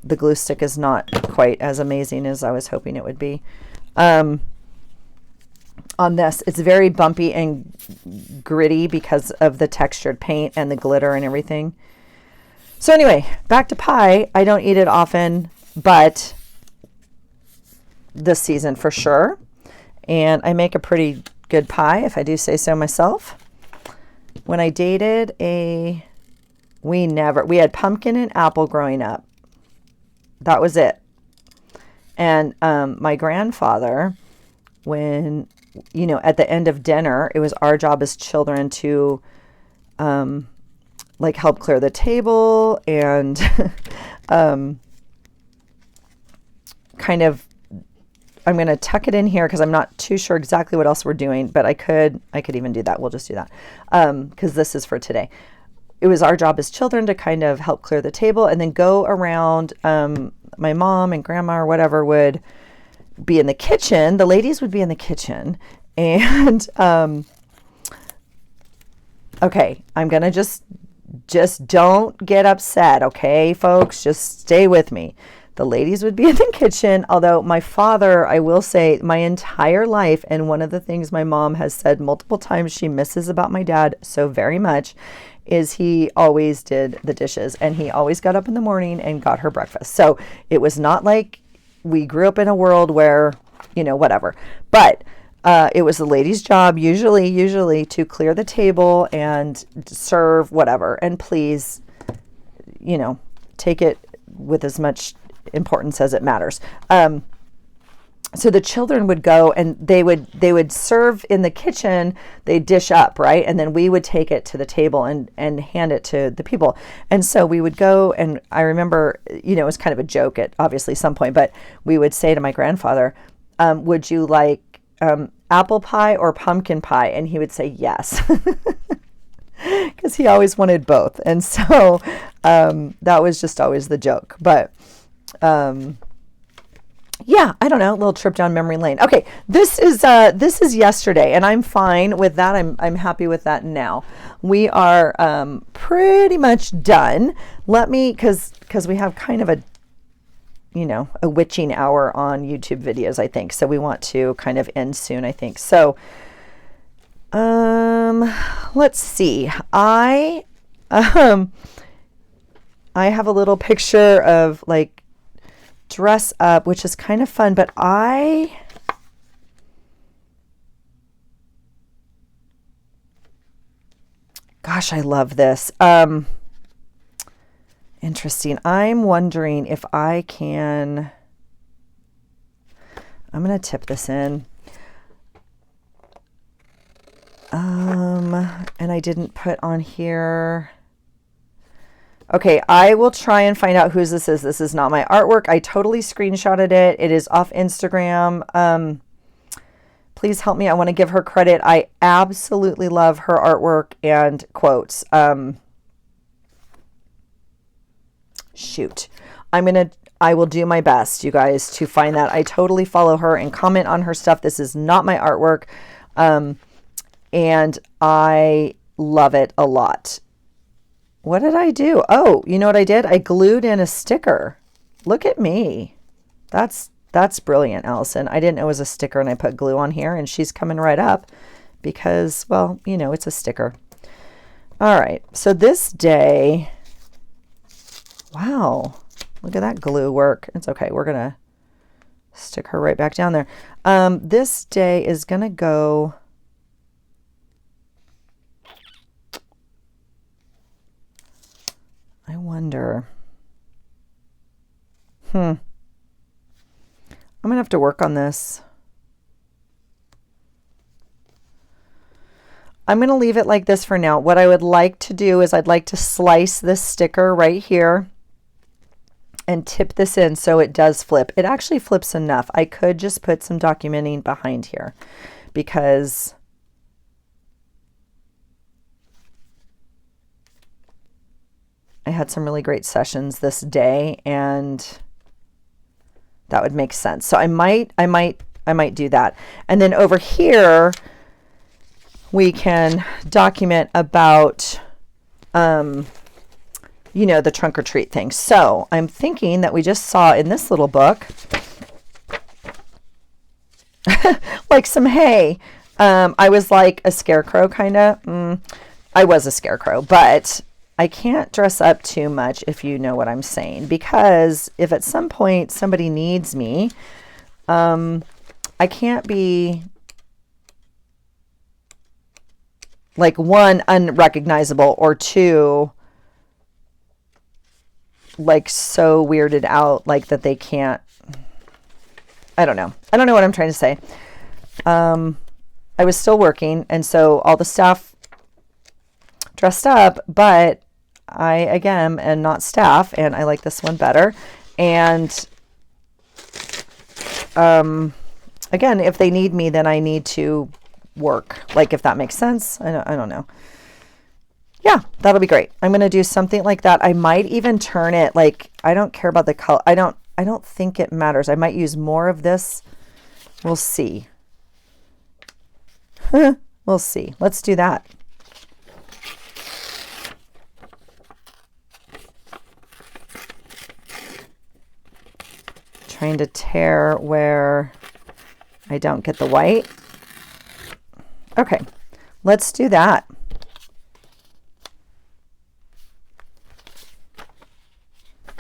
[SPEAKER 1] the glue stick is not quite as amazing as I was hoping it would be. On this, it's very bumpy and gritty because of the textured paint and the glitter and everything. So anyway, back to pie. I don't eat it often, but this season for sure. And I make a pretty good pie, if I do say so myself. When I dated we had pumpkin and apple growing up. That was it. And my grandfather, when, you know, at the end of dinner, it was our job as children to like help clear the table and kind of, I'm going to tuck it in here because I'm not too sure exactly what else we're doing, but I could even do that. We'll just do that because this is for today. It was our job as children to kind of help clear the table and then go around. My mom and grandma or whatever would be in the kitchen. The ladies would be in the kitchen. And, okay, I'm going to just don't get upset. Okay, folks, just stay with me. The ladies would be in the kitchen, although my father, I will say, my entire life, and one of the things my mom has said multiple times she misses about my dad so very much, is he always did the dishes, and he always got up in the morning and got her breakfast. So it was not like we grew up in a world where, you know, whatever. But it was the ladies' job, usually to clear the table and serve whatever. And please, you know, take it with as much importance as it matters. so the children would go and they would serve in the kitchen, they'd dish up, right? And then we would take it to the table and hand it to the people. And so we would go, and I remember, it was kind of a joke at obviously some point, but we would say to my grandfather, would you like apple pie or pumpkin pie? And he would say yes, because he always wanted both. And so that was just always the joke. But yeah, I don't know, a little trip down memory lane. Okay, this is yesterday, and I'm fine with that. I'm happy with that now. We are pretty much done. Let me, because we have kind of a witching hour on YouTube videos, I think. So we want to kind of end soon, I think. So let's see. I have a little picture of like dress up, which is kind of fun, but gosh, I love this. Interesting. I'm wondering if I'm going to tip this in. And I didn't put on here. Okay, I will try and find out whose this is. This is not my artwork. I totally screenshotted it. It is off Instagram. Please help me. I want to give her credit. I absolutely love her artwork and quotes. Shoot. I will do my best, you guys, to find that. I totally follow her and comment on her stuff. This is not my artwork. And I love it a lot. What did I do? Oh, you know what I did? I glued in a sticker. Look at me. That's brilliant, Allison. I didn't know it was a sticker, and I put glue on here, and she's coming right up because, well, it's a sticker. All right. So this day, wow, look at that glue work. It's okay. We're going to stick her right back down there. This day is going to go... I wonder. I'm going to have to work on this. I'm going to leave it like this for now. What I would like to do is I'd like to slice this sticker right here and tip this in so it does flip. It actually flips enough. I could just put some documenting behind here because I had some really great sessions this day, and that would make sense. So I might do that. And then over here, we can document about, the trunk or treat thing. So I'm thinking that we just saw in this little book, like some hay. I was like a scarecrow, kind of. I was a scarecrow, but I can't dress up too much, if you know what I'm saying, because if at some point somebody needs me, I can't be like, one, unrecognizable, or two, like so weirded out, like that they can't, I don't know what I'm trying to say. I was still working, and so all the staff dressed up, but I, again, am not staff, and I like this one better. And again, if they need me, then I need to work, like, if that makes sense. I don't know. Yeah, that'll be great. I'm going to do something like that. I might even turn it, like, I don't care about the color. I don't think it matters. I might use more of this. We'll see. We'll see. Let's do that. Trying to tear where I don't get the white. Okay, let's do that.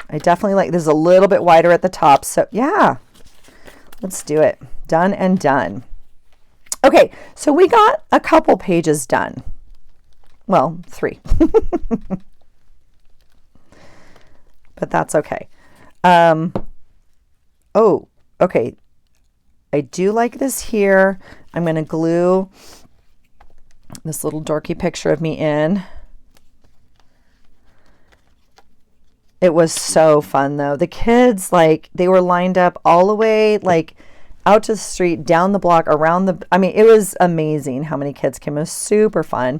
[SPEAKER 1] I definitely like this is a little bit wider at the top. So yeah, let's do it. Done and done. Okay, so we got a couple pages done. Well, 3. But that's okay. Oh, okay. I do like this here. I'm going to glue this little dorky picture of me in. It was so fun though. The kids, like, they were lined up all the way, like, out to the street, down the block, around the, I mean, it was amazing how many kids came. It was super fun.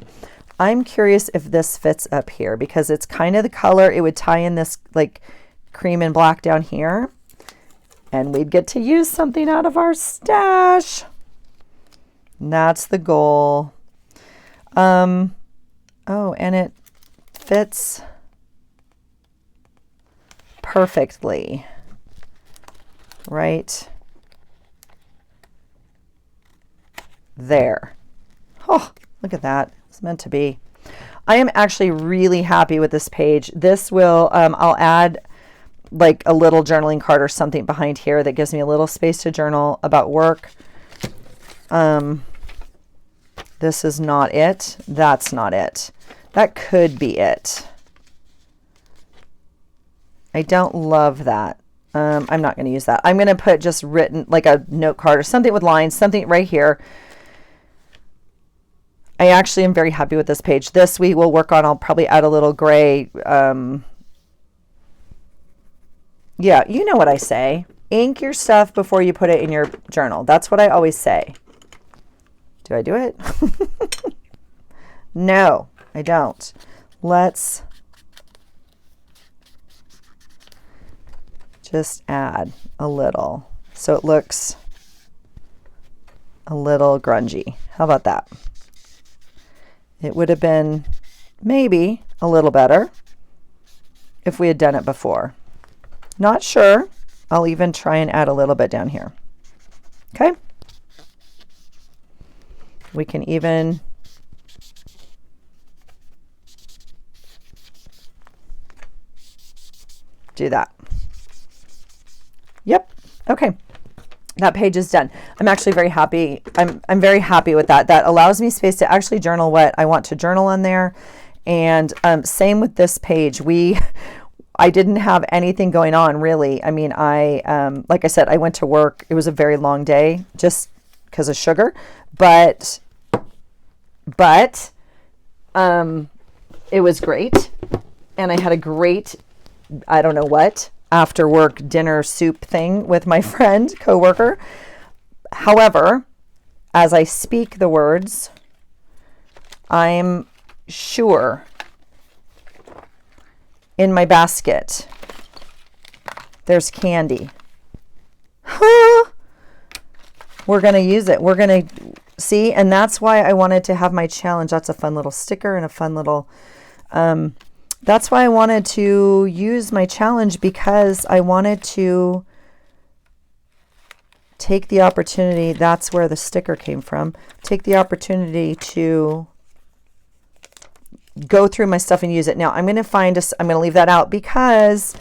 [SPEAKER 1] I'm curious if this fits up here because it's kind of the color. It would tie in this like cream and black down here. And we'd get to use something out of our stash. And that's the goal. Oh, and it fits perfectly. Right there. Oh, look at that. It's meant to be. I am actually really happy with this page. This will, I'll add like a little journaling card or something behind here that gives me a little space to journal about work. This is not it. That's not it. That could be it. I don't love that. I'm not going to use that. I'm going to put just written like a note card or something with lines, something right here. I actually am very happy with this page. This we will work on. I'll probably add a little gray. Yeah, you know what I say. Ink your stuff before you put it in your journal. That's what I always say. Do I do it? No, I don't. Let's just add a little so it looks a little grungy. How about that? It would have been maybe a little better if we had done it before. Not sure. I'll even try and add a little bit down here. Okay. We can even do that. Yep. Okay. That page is done. I'm actually very happy. I'm very happy with that. That allows me space to actually journal what I want to journal on there. And same with this page. I didn't have anything going on really. I mean, like I said, I went to work. It was a very long day just because of sugar, but it was great. And I had a great, I don't know what, after work dinner soup thing with my friend, coworker. However, as I speak the words, I'm sure in my basket there's candy. We're going to use it. We're going to see, and that's why I wanted to have my challenge. That's a fun little sticker and a fun little that's why I wanted to use my challenge, because I wanted to take the opportunity. That's where the sticker came from. Take the opportunity to go through my stuff and use it. Now I'm going to I'm going to leave that out because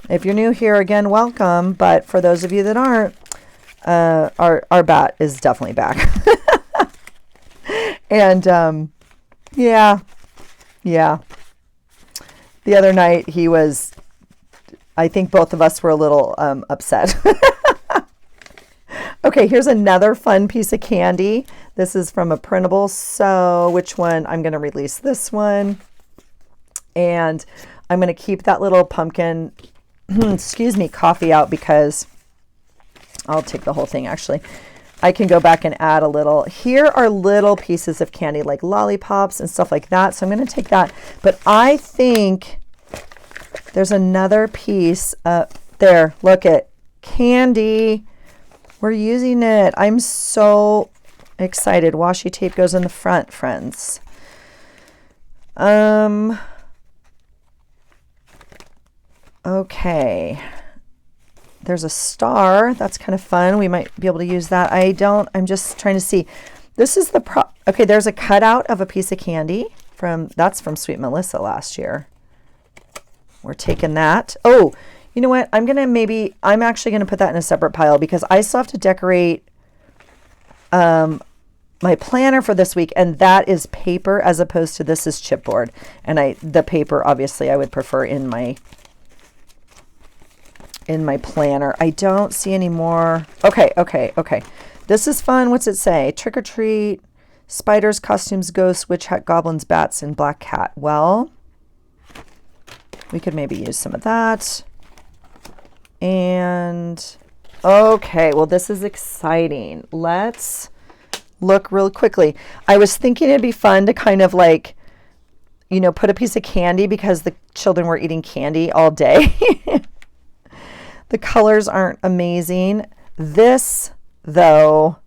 [SPEAKER 1] if you're new here, again, welcome. But for those of you that aren't, our bat is definitely back. And yeah. The other night he was, I think both of us were a little upset. Okay, here's another fun piece of candy. This is from a printable. So which one? I'm going to release this one. And I'm going to keep that little pumpkin, excuse me, coffee out, because I'll take the whole thing actually. I can go back and add a little. Here are little pieces of candy like lollipops and stuff like that. So I'm going to take that. But I think there's another piece there. Look at candy. We're using it. I'm so excited. Washi tape goes in the front, friends. Okay. There's a star. That's kind of fun. We might be able to use that. I'm just trying to see. This is okay, there's a cutout of a piece of candy that's from Sweet Melissa last year. We're taking that. Oh, you know what? I'm actually going to put that in a separate pile because I still have to decorate my planner for this week, and that is paper as opposed to this is chipboard. And the paper, obviously, I would prefer in my in my planner. I don't see any more. Okay. This is fun. What's it say? Trick or treat, spiders, costumes, ghosts, witch hat, goblins, bats, and black cat. Well, we could maybe use some of that. And okay, well, this is exciting. Let's look real quickly. I was thinking it'd be fun to kind of like, you know, put a piece of candy because the children were eating candy all day. The colors aren't amazing. This, though,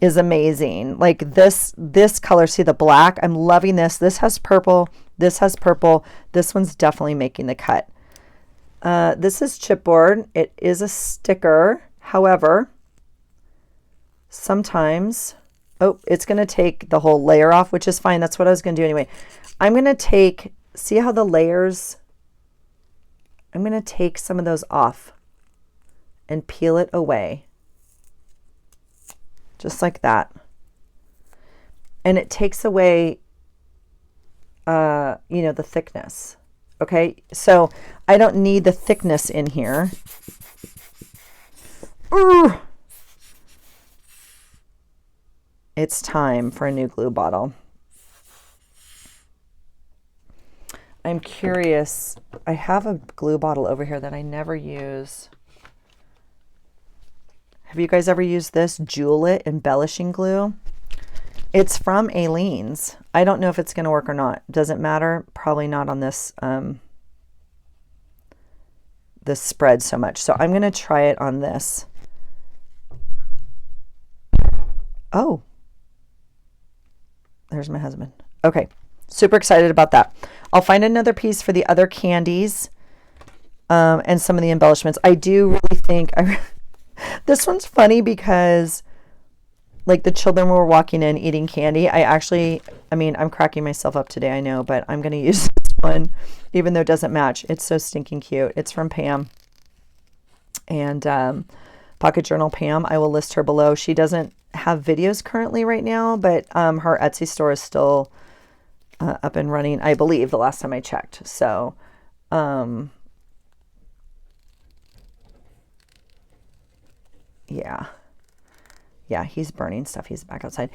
[SPEAKER 1] is amazing. Like this color, see the black? I'm loving this. This has purple. This has purple. This one's definitely making the cut. This is chipboard. It is a sticker. However, sometimes, oh, it's going to take the whole layer off, which is fine. That's what I was going to do anyway. I'm going to take, see how the layers, I'm going to take some of those off and peel it away. Just like that. And it takes away, you know, the thickness. Okay, so I don't need the thickness in here. Ooh. It's time for a new glue bottle. I'm curious. I have a glue bottle over here that I never use. Have you guys ever used this Jewel It embellishing glue? It's from Aleene's. I don't know if it's going to work or not. Doesn't matter. Probably not on this this spread so much. So I'm going to try it on this. Oh, there's my husband. Okay, super excited about that. I'll find another piece for the other candies and some of the embellishments. I do really think this one's funny because like the children were walking in eating candy. I mean, I'm cracking myself up today, I know, but I'm going to use this one even though it doesn't match. It's so stinking cute. It's from Pam and Pocket Journal Pam. I will list her below. She doesn't have videos currently right now, but her Etsy store is still up and running, I believe, the last time I checked. So yeah, he's burning stuff. He's back outside.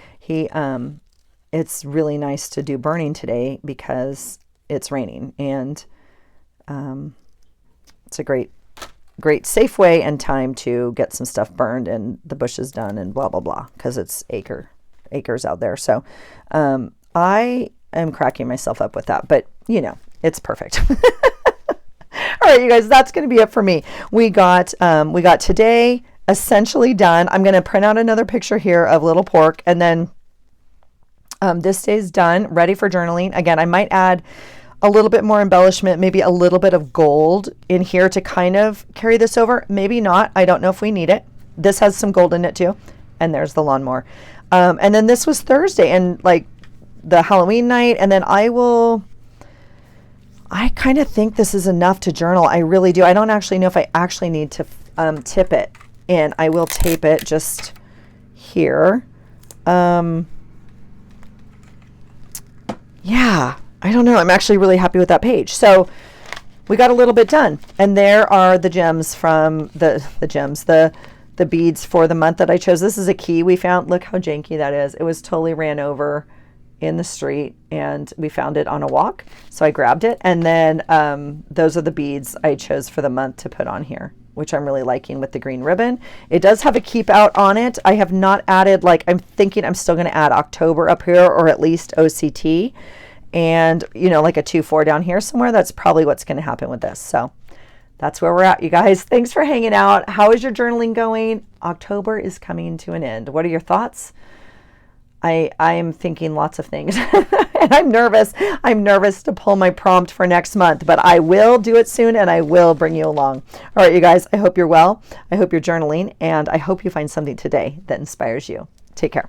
[SPEAKER 1] It's really nice to do burning today because it's raining, and it's a great safe way and time to get some stuff burned and the bushes done and blah blah blah, because it's acres out there. So I am cracking myself up with that, but you know, it's perfect. All right, you guys, that's going to be it for me. We got today essentially done. I'm going to print out another picture here of little pork, and then this day's done, ready for journaling. Again, I might add a little bit more embellishment, maybe a little bit of gold in here to kind of carry this over. Maybe not. I don't know if we need it. This has some gold in it too. And there's the lawnmower. And then this was Thursday and like the Halloween night. And then I kind of think this is enough to journal. I really do. I don't actually know if I actually need to tip it in. I will tape it just here. Yeah, I don't know. I'm actually really happy with that page. So we got a little bit done. And there are the gems from the beads for the month that I chose. This is a key we found. Look how janky that is. It was totally ran over in the street and we found it on a walk. So I grabbed it. And then those are the beads I chose for the month to put on here, which I'm really liking with the green ribbon. It does have a keep out on it. I have not added, like, I'm thinking I'm still going to add October up here, or at least OCT, and, you know, like a 2-4 down here somewhere. That's probably what's going to happen with this. So that's where we're at, you guys. Thanks for hanging out. How is your journaling going? October is coming to an end. What are your thoughts? I am thinking lots of things and I'm nervous. I'm nervous to pull my prompt for next month, but I will do it soon and I will bring you along. All right, you guys, I hope you're well. I hope you're journaling, and I hope you find something today that inspires you. Take care.